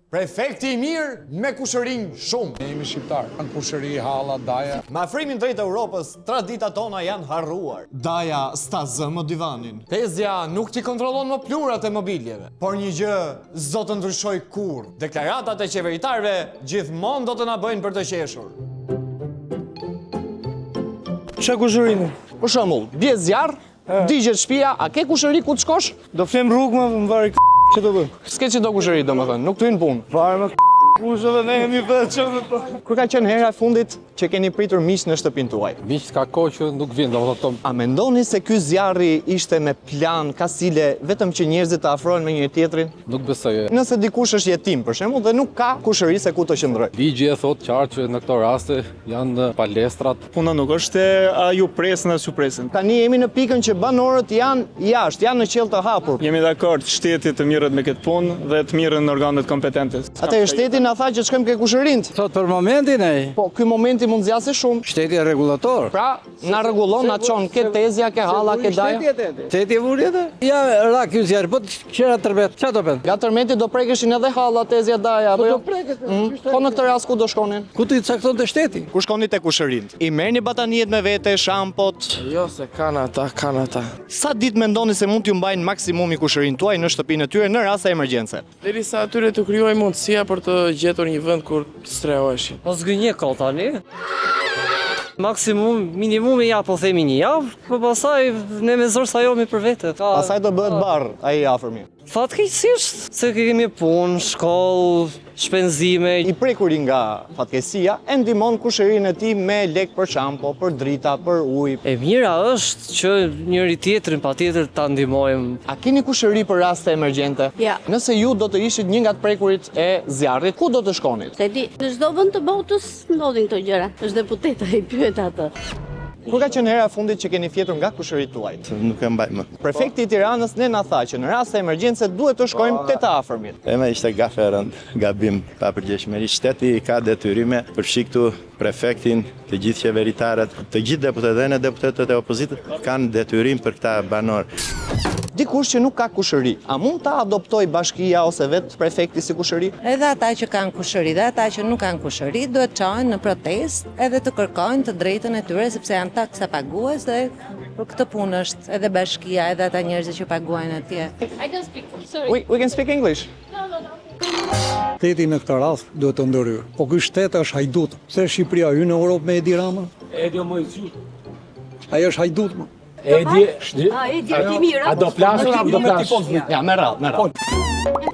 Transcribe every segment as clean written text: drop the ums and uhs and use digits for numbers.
Prefekti i mirë me kushërin shumë. Ne jemi shqiptar, kanë kushëri, halla, daja. Me afrimin drejt Europës, traditat tona janë harruar. Daja sta zë më divanin. Tezja nuk t'i kontrollon më plurat e mobiljeve. Por një gjë s'do të ndryshoj kur. Deklaratat e qeveritarve gjithmonë do të na bëjnë për të qeshur. Qa kushërinë? Për shembull, bie zjarr, digjet shtëpia, a ke kushëri ku të shkosh? Do flem rrugë më vari që do bëj? S'ke që do kushëri, domethënë, nuk të hynë punë. Varë më kushëve ne jemi vetë që po. Kur ka qenë hera e fundit që keni pritur miq në shtëpinë tuaj? Miq ka kohë që nuk vjen, domethënë. A mendoni se ky zjarri ishte me plan, ka sile, vetëm që njerëzit të afrohen me njëri tjetrin? Nuk besoj. Nëse dikush është jetim, për shembull, dhe nuk ka kushëri se ku të qëndroj. Ligji e thotë qartë që në këto raste janë palestrat. Puna nuk është a ju presin as ju presin. Tani jemi në pikën që banorët janë jashtë, janë në qell të hapur. Jemi dakord, shteti të mirët me këtë punë dhe të mirën organet kompetente. Atëherë shteti na tha që të shkojmë ke kushërinjt. Thot për momentin e, Po, ky momenti mund zgjasë shumë. shteti e rregullator. Pra, na rregullon, na çon ke tezja, ke halla, ke daja. Shteti e vuri atë? Ja, ra ky zjarr, po qera tërbet, ç'a do bën? Nga tërmeti do prekeshin edhe halla, tezja, daja, apo jo? Po në këtë rast ku do shkonin? Ku ti cakton të shteti? Ku shkoni te kushërinjt? I merrni bataniet me vete, shampot. Jo, se kanë ata. Sa ditë mendoni se mund t'ju mbajnë maksimumi kushërinë tuaj në shtëpinë e tyre në rast se emergjence? Derisa atyre të krijojë mundësia për të gjetur një vend kur të strehoheshin. Po zgënje ka tani. Maksimum, minimumi ja po themi një javë, po pastaj ne me zor sajohemi për vete. Pastaj do bëhet barr ai i afërmi. Fatkeqësisht, se kemi punë, shkollë, shpenzime. I prekur nga fatkeqësia e ndihmon kushërinë e tij me lek për shampo, për drita, për ujë. E mira është që njëri tjetrin patjetër ta ndihmojmë. A keni kushëri për raste emergjente? Ja. Nëse ju do të ishit një nga të prekurit e zjarrit, ku do të shkonit? Se di, në çdo vend të botës ndodhin këto gjëra. Është deputeta i pyet atë. Kur ka qenë hera e fundit që keni fjetur nga kushëritë tuaj? Nuk e mbaj më. Prefekti i Tiranës ne na tha që në rast të emergjence duhet të shkojmë te të afërmit. Ema ishte gafe e rënd, gabim pa përgjegjësi. Shteti ka detyrime për shiktu prefektin, të gjithë qeveritarët, të gjithë deputetët dhe deputetët e opozitës kanë detyrim për këta banor. Dikush që nuk ka kushëri, a mund ta adoptoj bashkia ose vetë prefekti si kushëri? Edhe ata që kanë kushëri dhe ata që nuk kanë kushëri duhet çojnë në protestë edhe të kërkojnë të drejtën e tyre sepse janë taksa pagues dhe për këtë punë është edhe bashkia edhe ata njerëzit që paguajnë atje. We can speak English. Shteti në këtë rast duhet të ndërhyrë. Po ky shtet është hajdut. Pse Shqipëria hyn në Europë me Edi Rama? Edi më i zi. Ai është hajdut më. Edi, A do flasur apo do flas? Ja, me radhë.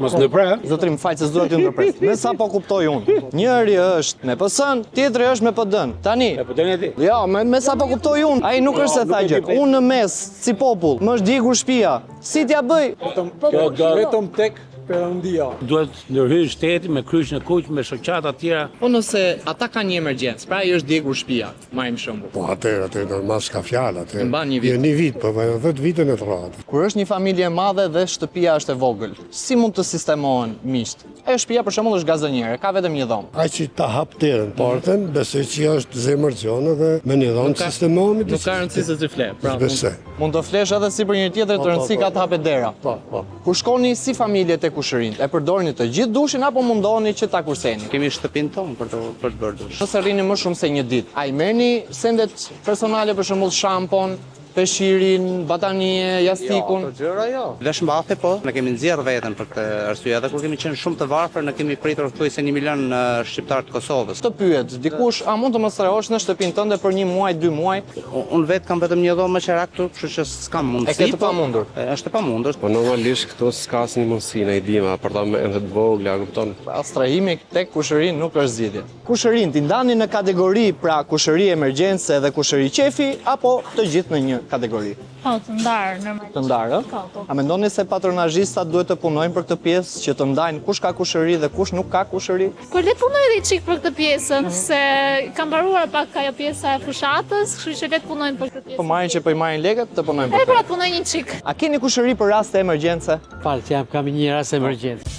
Mos ndërpre. Zotrim, fal se s'dua t'ju ndërpres. Me sa po kuptoj unë. Njëri është me PS-n, tjetri është me PD-n. Tani. Po dëni ti. Jo, me sa po kuptoj unë. Ai nuk është se tha gjë. Unë në mes, si popull, më është djegur shtëpia. Si t'ja bëj? Vetëm tek Perëndia. Duhet ndërhyjë shteti me kryq në kuq, me shoqata të tjera. Po nëse ata kanë një emergjencë, pra ai është djegur shtëpia, marrim shembull. Po atëherë normal s'ka fjalë atë. E mban një vit. Jo një vit, po 10 vite në të radhë. Kur është një familje e madhe dhe shtëpia është e vogël, si mund të sistemohen miqt? E shtëpia për shembull është gazoniere, ka vetëm një dhomë. Ai që ta hap terën, portën, besoj që është zemërgjonë dhe me një dhomë sistemohemi. Nuk ka rëndësi se ti fle. Pra, besoj. Mund të flesh edhe si për një tjetër të rëndësi ka të hapet dera. Po. Kur shkoni si familje te kushërinjt, e përdorni të gjithë dushin apo mundoni që ta kurseni? Kemi shtëpinë tonë për të bërë dush. Nëse rrini më shumë se një ditë, a i merrni sendet personale për shembull shampon, peshirin, batanie, jastikun? Gjëra jo. Vesh mbathje po, ne kemi nxjerr veten për këtë arsye, edhe kur kemi qenë shumë të varfër, ne kemi pritur thuajse 1 milion shqiptar të Kosovës. Të pyet, dikush, a mund të mos strehosh në shtëpinë tënde për 1 muaj, 2 muaj? Unë vetë kam vetëm një dhomë me qerak këtu, kështu që s'kam mundësi. E ke të pamundur? Është e pamundur. Po normalisht këtu s'ka asnjë mundësi në idima për ta më të vogla, kupton? Strehimi tek kushërinë nuk është zgjidhje. Kushërinë i ndani në kategori, pra kushëri emergjence dhe kushëri qefi, apo të gjithë në një kategori? Po, të ndarë, normal. Të ndarë? A mendoni se patronazhistat duhet të punojnë për këtë pjesë që të ndajnë kush ka kushëri dhe kush nuk ka kushëri? Po le të punoj edhe çik për këtë pjesën, se kam mbaruar pak ajo pjesa e fushatës, kështu që le të punojnë për këtë pjesë. Po marrin që po i marrin lekët të punojnë për E pra këtë. punoj një çik. A keni kushëri për raste emergjence? Falë, jam kam një rast emergjencë.